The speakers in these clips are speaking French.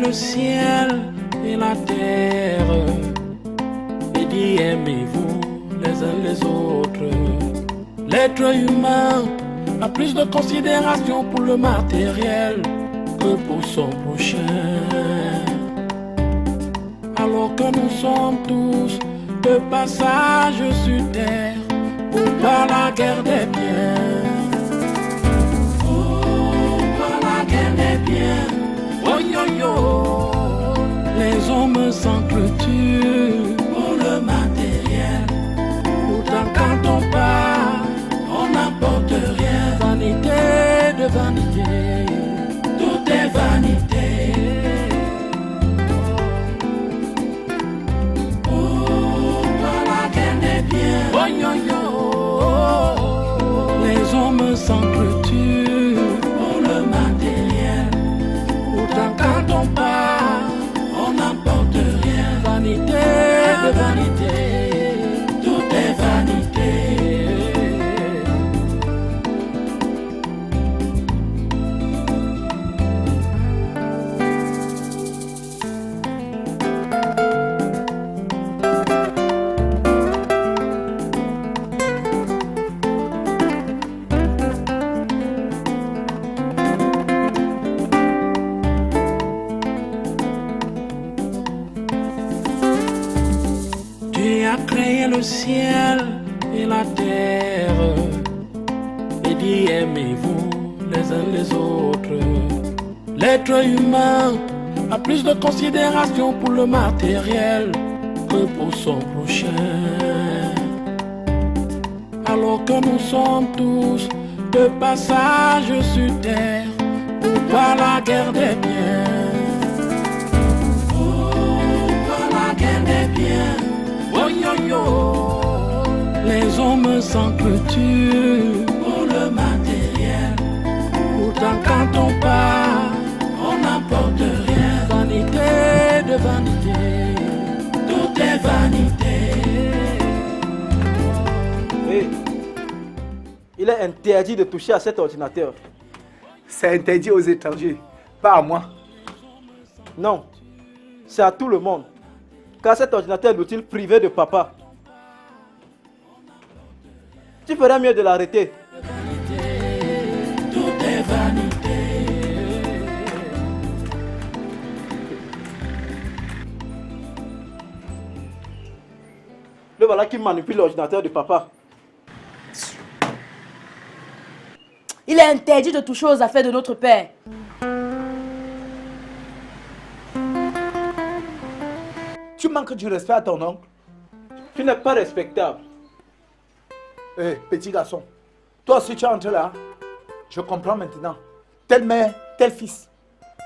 le ciel et la terre et dit aimez-vous les uns les autres. L'être humain a plus de considération pour le matériel que pour son prochain. Alors que nous sommes tous de passage sur terre pour pas la guerre des biens. Oh, pas la guerre des biens. Oh yo yo. Les hommes s'entretuent pour le matériel. Pourtant quand on part, on n'apporte rien. Vanité de vanité, tout est vanité. Oh yo yo, les hommes s'entretuent pour le matériel. Pourtant quand on part, on n'apporte rien. Vanité de vanité, tout est vanité. Créé le ciel et la terre et dit aimez-vous les uns les autres. L'être humain a plus de considération pour le matériel que pour son prochain. Alors que nous sommes tous de passage sur terre pour pas la guerre des biens. Oh, pas la guerre des biens. Oh yo yo, les hommes s'entretuent pour le matériel. Pourtant quand on part, on n'apporte rien. Vanité de vanité, tout est vanité. Hey, il est interdit de toucher à cet ordinateur. C'est interdit aux étrangers, pas à moi. Non, c'est à tout le monde. Car cet ordinateur est l'outil privé de papa. Tu ferais mieux de l'arrêter. Tout est vanité. Le voilà qui manipule l'ordinateur de papa. Il est interdit de toucher aux affaires de notre père. Tu manques du respect à ton oncle. Tu n'es pas respectable. Hé, petit garçon, toi aussi tu entres là. Je comprends maintenant. Telle mère, tel fils.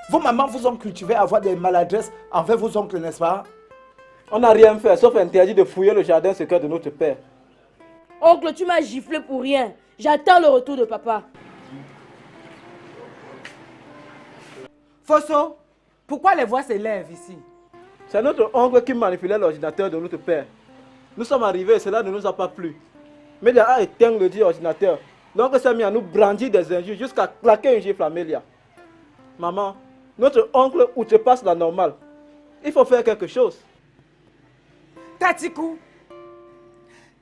Vos mamans vous ont cultivé à avoir des maladresses envers vos oncles, n'est-ce pas? On n'a rien fait, sauf interdit de fouiller le jardin secret de notre père. Oncle, tu m'as giflé pour rien. J'attends le retour de papa. Fosso, pourquoi les voix s'élèvent ici? C'est notre oncle qui manipulait l'ordinateur de notre père. Nous sommes arrivés et cela ne nous a pas plu. Mais il a éteint le dit ordinateur. L'oncle s'est mis à nous brandir des injures jusqu'à claquer une gifle à Amélia. Maman, notre oncle outrepasse la normale. Il faut faire quelque chose. Tatikou,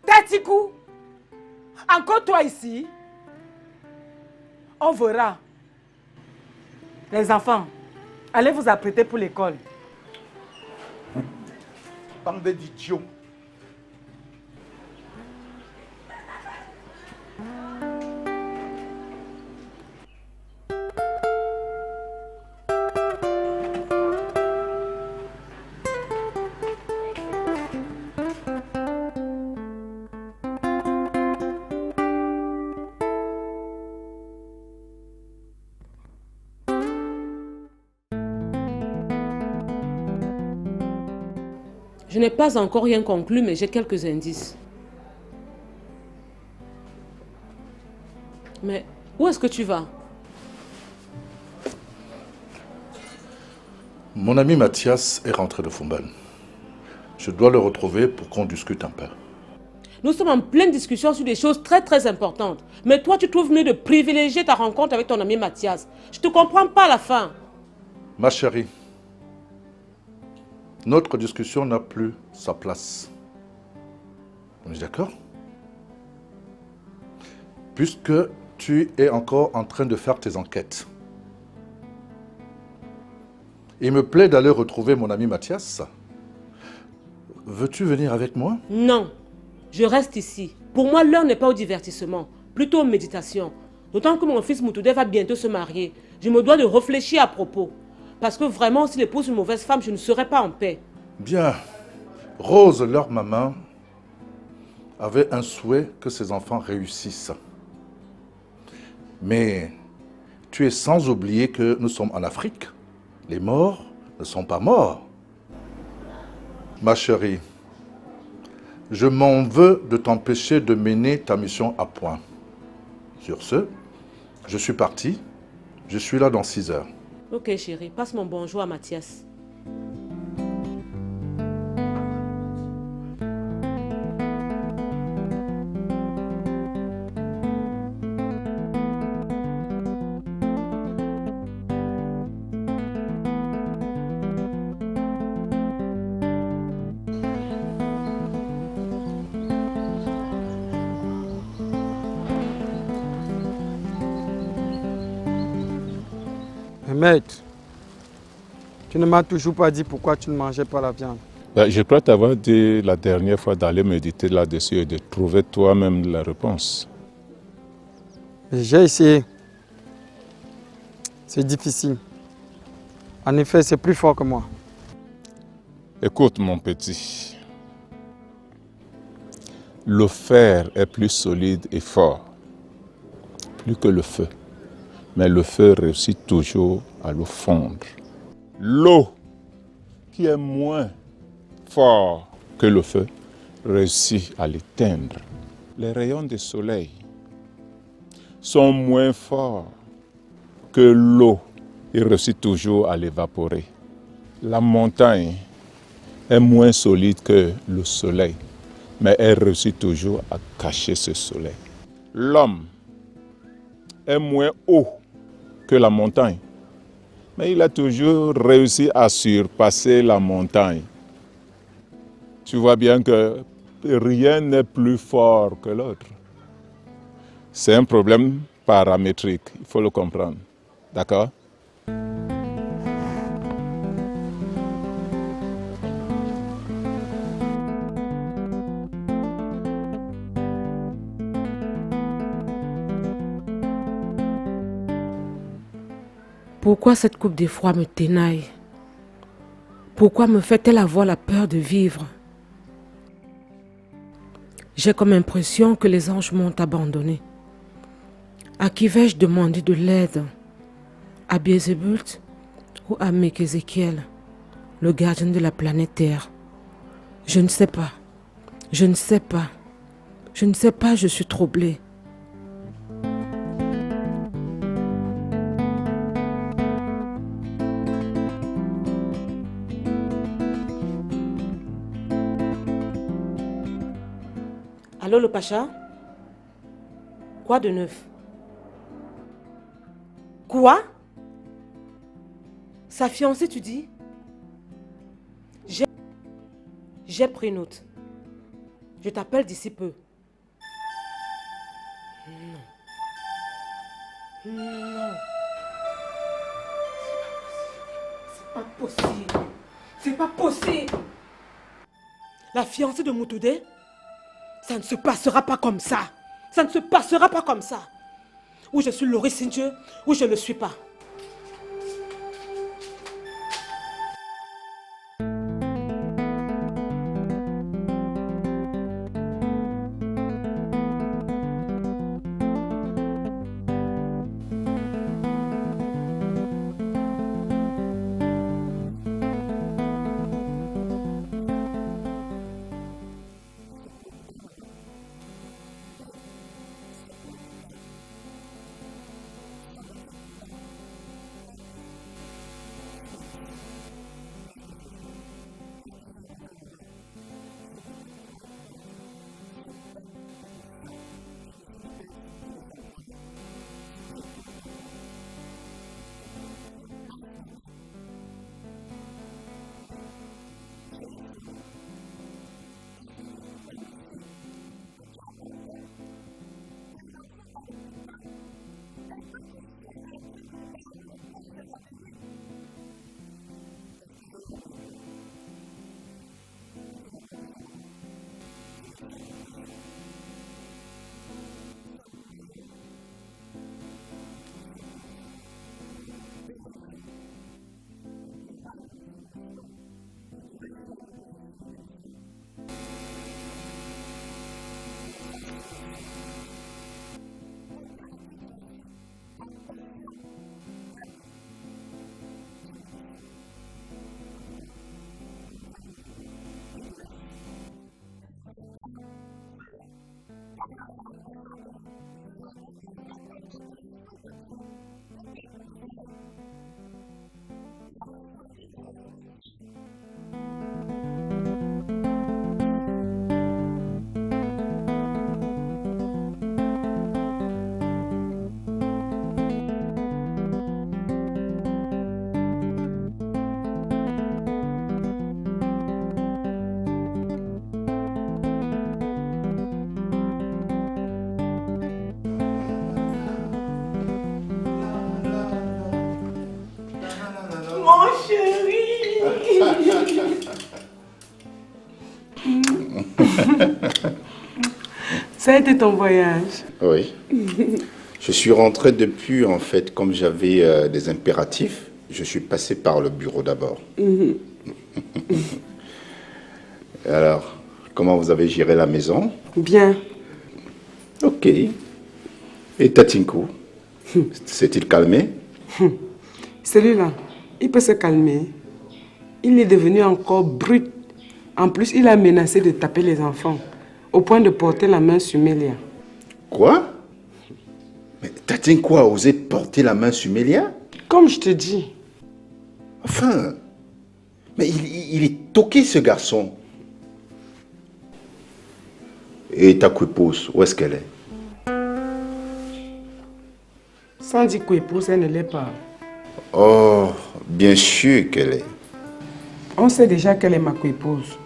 Tatikou, encore toi ici? On verra. Les enfants, allez vous apprêter pour l'école. Bande d'idiots. Je n'ai pas encore rien conclu, mais j'ai quelques indices. Mais où est-ce que tu vas? Mon ami Mathias est rentré de Fumban. Je dois le retrouver pour qu'on discute un peu. Nous sommes en pleine discussion sur des choses très importantes. Mais toi, tu trouves mieux de privilégier ta rencontre avec ton ami Mathias. Je ne te comprends pas à la fin. Ma chérie, Notre discussion n'a plus sa place. On est d'accord? Puisque tu es encore en train de faire tes enquêtes. Il me plaît d'aller retrouver mon ami Mathias. Veux-tu venir avec moi? Non, je reste ici. Pour moi, l'heure n'est pas au divertissement, plutôt aux méditations. D'autant que mon fils Moutoudé va bientôt se marier. Je me dois de réfléchir à propos. Parce que vraiment, s'il épouse une mauvaise femme, je ne serai pas en paix. Bien. Rose, leur maman, avait un souhait que ses enfants réussissent. Mais tu es sans oublier que nous sommes en Afrique. Les morts ne sont pas morts. Ma chérie, je m'en veux de t'empêcher de mener ta mission à point. Sur ce, je suis parti. Je suis là dans 6 heures. Ok chérie, passe mon bonjour à Mathias. Maître, tu ne m'as toujours pas dit pourquoi tu ne mangeais pas la viande. Je crois t'avoir dit la dernière fois d'aller méditer là-dessus et de trouver toi-même la réponse. J'ai essayé. C'est difficile. En effet, c'est plus fort que moi. Écoute mon petit, le fer est plus solide et fort, plus que le feu. Mais le feu réussit toujours à le fondre. L'eau, qui est moins fort que le feu, réussit à l'éteindre. Les rayons du soleil sont moins forts que l'eau. Il réussit toujours à l'évaporer. La montagne est moins solide que le soleil, mais elle réussit toujours à cacher ce soleil. L'homme est moins haut que la montagne, mais il a toujours réussi à surpasser la montagne. Tu vois bien que rien n'est plus fort que l'autre. C'est un problème paramétrique, il faut le comprendre. D'accord? Pourquoi cette coupe d'effroi me ténaille? Pourquoi me fait-elle avoir la peur de vivre? J'ai comme impression que les anges m'ont abandonné. À qui vais-je demander de l'aide? À Beelzébult ou à Mekézéchiel, le gardien de la planète Terre? Je ne sais pas. Je ne sais pas. Je ne sais pas, je suis troublée. Allô, le Pacha? Quoi de neuf? Quoi? Sa fiancée, tu dis? J'ai pris note. Je t'appelle d'ici peu. Non. Non. C'est pas possible. C'est pas possible. La fiancée de Moutoudé? Ça ne se passera pas comme ça. Ça ne se passera pas comme ça. Ou je suis Laurie Sindieu, ou je ne le suis pas. Mon chéri. Ça a été ton voyage? Oui. Je suis rentré depuis, en fait, comme j'avais des impératifs, je suis passé par le bureau d'abord. Alors, comment vous avez géré la maison? Bien. Ok. Et Tatinkou, s'est-il calmé? Celui-là, il peut se calmer. Il est devenu encore brut. En plus, il a menacé de taper les enfants, au point de porter la main sur Mélia. Quoi? Mais Tatinkou a osé porter la main sur Mélia? Comme je te dis. Enfin, mais il est toqué, ce garçon. Et ta épouse, où est-ce qu'elle est? Sans dire qu'épouse, elle ne l'est pas. Oh, bien sûr qu'elle est. On sait déjà qu'elle est ma épouse.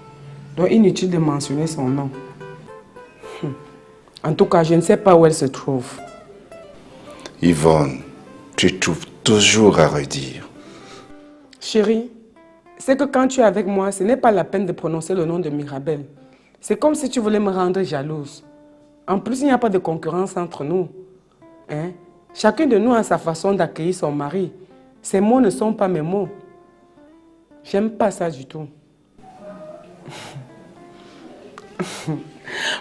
Donc inutile de mentionner son nom. En tout cas, je ne sais pas où elle se trouve. Yvonne, tu trouves toujours à redire. Chérie, c'est que quand tu es avec moi, ce n'est pas la peine de prononcer le nom de Mirabel. C'est comme si tu voulais me rendre jalouse. En plus, il n'y a pas de concurrence entre nous. Hein? Chacun de nous a sa façon d'accueillir son mari. Ces mots ne sont pas mes mots. J'aime pas ça du tout.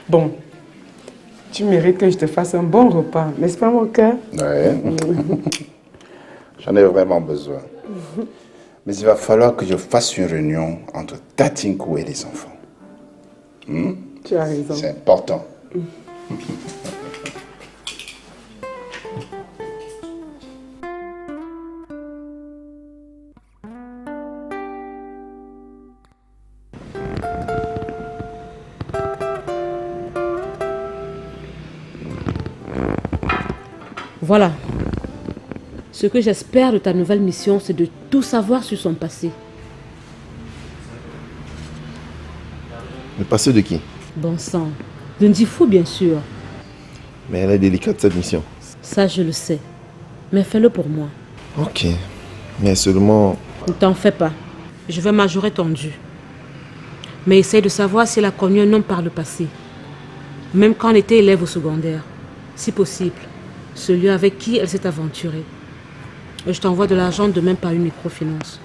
Bon, tu mérites que je te fasse un bon repas, n'est-ce pas mon cœur? Ouais. J'en ai vraiment besoin. Mais il va falloir que je fasse une réunion entre Tatinkou et les enfants. Tu as raison. C'est important. Voilà. Ce que j'espère de ta nouvelle mission, c'est de tout savoir sur son passé. Le passé de qui? Bon sang. De Ndifou, bien sûr. Mais elle est délicate, cette mission. Ça, je le sais. Mais fais-le pour moi. Ok. Mais seulement... Ne t'en fais pas. Je vais majorer ton dû. Mais essaye de savoir si elle a connu un homme par le passé. Même quand elle était élève au secondaire. Si possible. Celui avec qui elle s'est aventurée. Et je t'envoie de l'argent demain par une microfinance.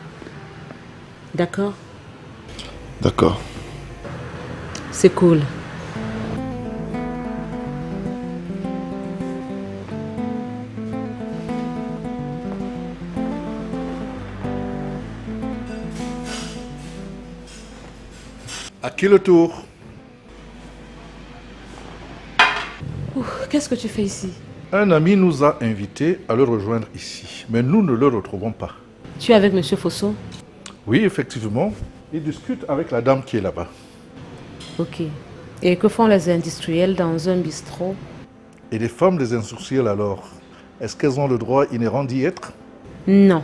D'accord? D'accord. C'est cool. À qui le tour? Qu'est-ce que tu fais ici? Un ami nous a invités à le rejoindre ici, mais nous ne le retrouvons pas. Tu es avec M. Fosso? Oui, effectivement. Il discute avec la dame qui est là-bas. Ok. Et que font les industriels dans un bistrot? Et les femmes des industriels alors? Est-ce qu'elles ont le droit inhérent d'y être? Non.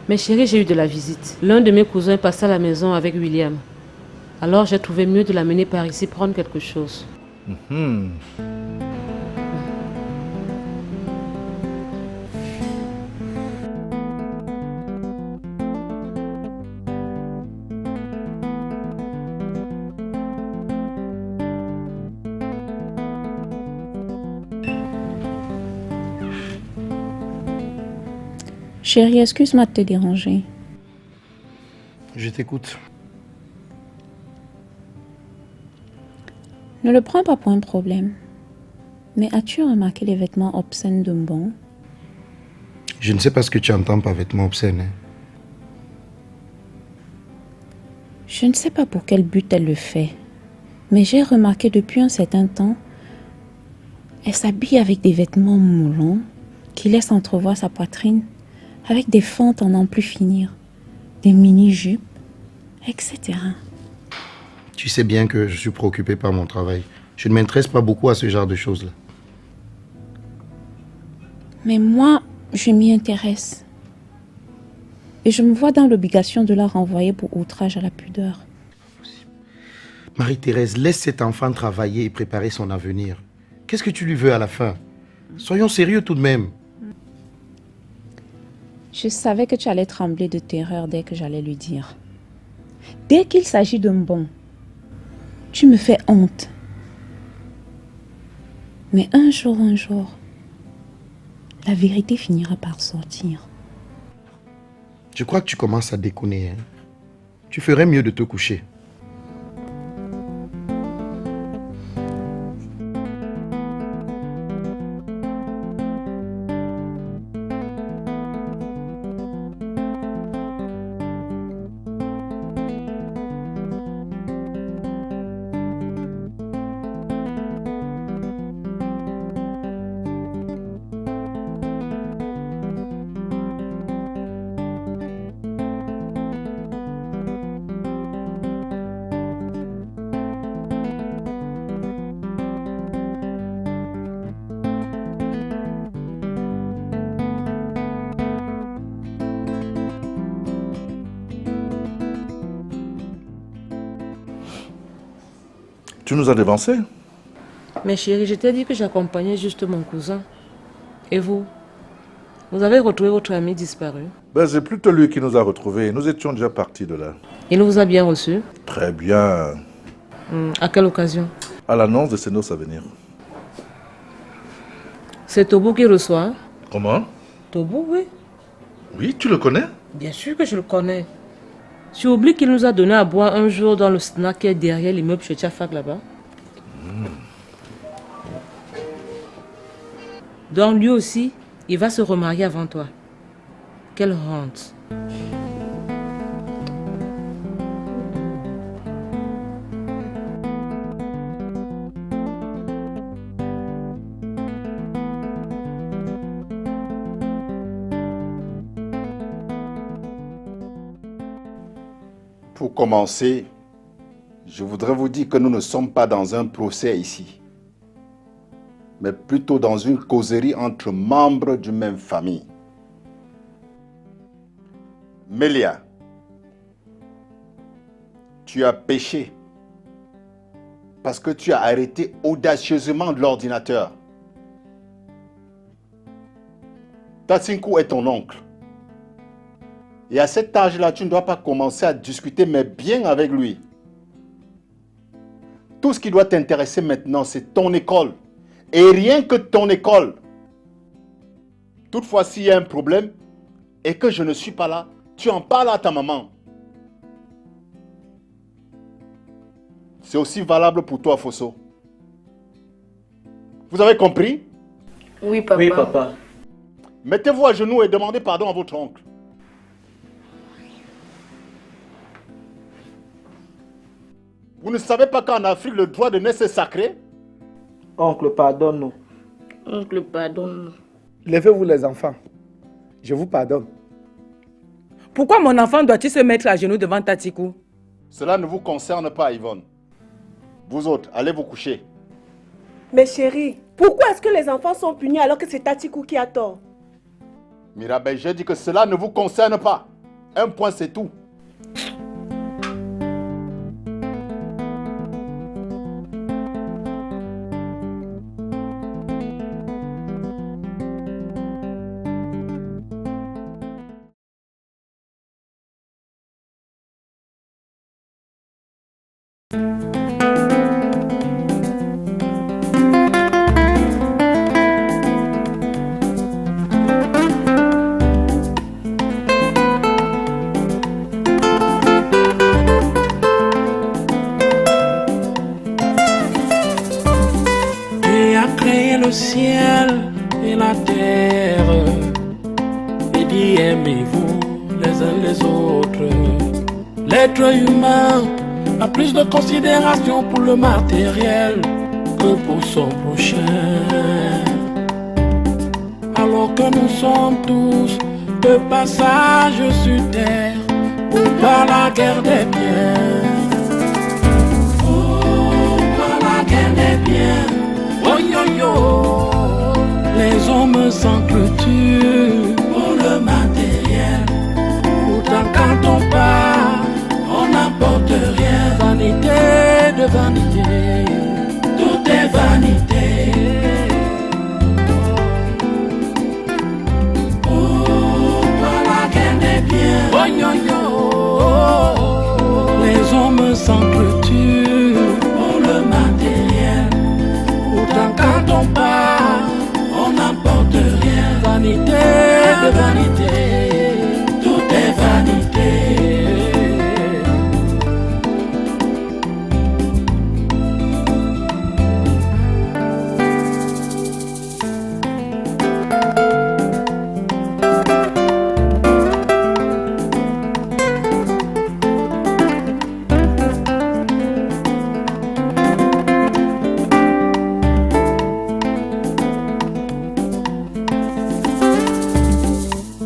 Mais chérie, j'ai eu de la visite. L'un de mes cousins passait à la maison avec William. Alors j'ai trouvé mieux de l'amener par ici prendre quelque chose. Chérie, excuse-moi de te déranger. Je t'écoute. Ne le prends pas pour un problème. Mais as-tu remarqué les vêtements obscènes de Mbon? Je ne sais pas ce que tu entends par vêtements obscènes. Hein. Je ne sais pas pour quel but elle le fait. Mais j'ai remarqué depuis un certain temps, elle s'habille avec des vêtements moulants qui laissent entrevoir sa poitrine, avec des fentes en n'en plus finir, des mini-jupes, etc. Tu sais bien que je suis préoccupé par mon travail. Je ne m'intéresse pas beaucoup à ce genre de choses-là. Mais moi, je m'y intéresse. Et je me vois dans l'obligation de la renvoyer pour outrage à la pudeur. Marie-Thérèse, laisse cet enfant travailler et préparer son avenir. Qu'est-ce que tu lui veux à la fin? Soyons sérieux tout de même. Je savais que tu allais trembler de terreur dès que j'allais lui dire. Dès qu'il s'agit d'un bon, tu me fais honte. Mais un jour, la vérité finira par sortir. Je crois que tu commences à déconner. Hein. Tu ferais mieux de te coucher. Tu nous as dévancé. Mais chérie, je t'ai dit que j'accompagnais juste mon cousin. Et vous? Vous avez retrouvé votre ami disparu? Ben, c'est plutôt lui qui nous a retrouvés. Nous étions déjà partis de là. Il vous a bien reçu? Très bien. À quelle occasion? À l'annonce de ses noces à venir. C'est Tobo qui reçoit? Comment? Tobo, oui. Oui, tu le connais? Bien sûr que je le connais. Tu oublies qu'il nous a donné à boire un jour dans le snack qui est derrière l'immeuble chez Tchafak là-bas? Donc lui aussi, il va se remarier avant toi. Quelle honte. Pour commencer, je voudrais vous dire que nous ne sommes pas dans un procès ici, mais plutôt dans une causerie entre membres d'une même famille. Mélia, tu as péché parce que tu as arrêté audacieusement l'ordinateur. Tatsinkou est ton oncle. Et à cet âge-là, tu ne dois pas commencer à discuter, mais bien avec lui. Tout ce qui doit t'intéresser maintenant, c'est ton école. Et rien que ton école. Toutefois, s'il y a un problème et que je ne suis pas là, tu en parles à ta maman. C'est aussi valable pour toi, Fosso. Vous avez compris? Oui, papa. Oui, papa. Mettez-vous à genoux et demandez pardon à votre oncle. Vous ne savez pas qu'en Afrique, le droit de naître est sacré? Oncle, pardonne-nous. Oncle, pardonne-nous. Levez-vous les enfants. Je vous pardonne. Pourquoi mon enfant doit-il se mettre à genoux devant Tatikou? Cela ne vous concerne pas, Yvonne. Vous autres, allez vous coucher. Mais chérie, pourquoi est-ce que les enfants sont punis alors que c'est Tatikou qui a tort? Mirabel, j'ai dit que cela ne vous concerne pas. Un point, c'est tout. Le ciel et la terre, et dit aimez-vous les uns les autres. L'être humain a plus de considération pour le matériel que pour son prochain. Alors que nous sommes tous de passage sur terre pour pas la guerre des biens. Oh, pas la guerre des biens. Oh yo yo, les hommes s'entretuent pour le matériel. Pourtant quand on part, on n'apporte rien. Vanité de vanité, tout est vanité. Oh, par Oh yo yo, les hommes s'entretuent pour le matériel. Pourtant quand on part, on n'emporte rien. Vanité de vanité, tout est vanité.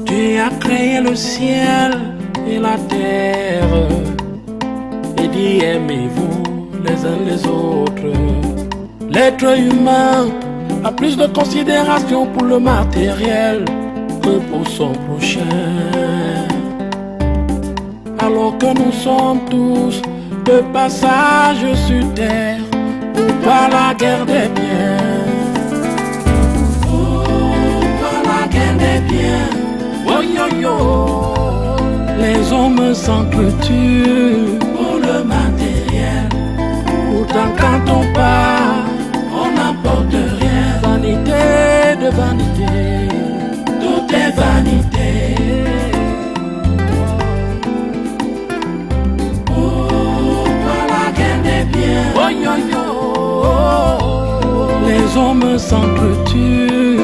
Tu as créé le ciel et la terre et dit aimez-vous les uns les autres. L'être humain a plus de considération pour le matériel que pour son prochain. Alors que nous sommes tous de passage sur terre, pourquoi la guerre des biens? Pourquoi la guerre des biens? Oh yo yo, les hommes s'entretuent pour le matériel. Pourtant quand on part, on n'emporte rien. Vanité de vanité, tout est vanité. Pourquoi la guerre des biens? Oh yo yo, les hommes s'entretuent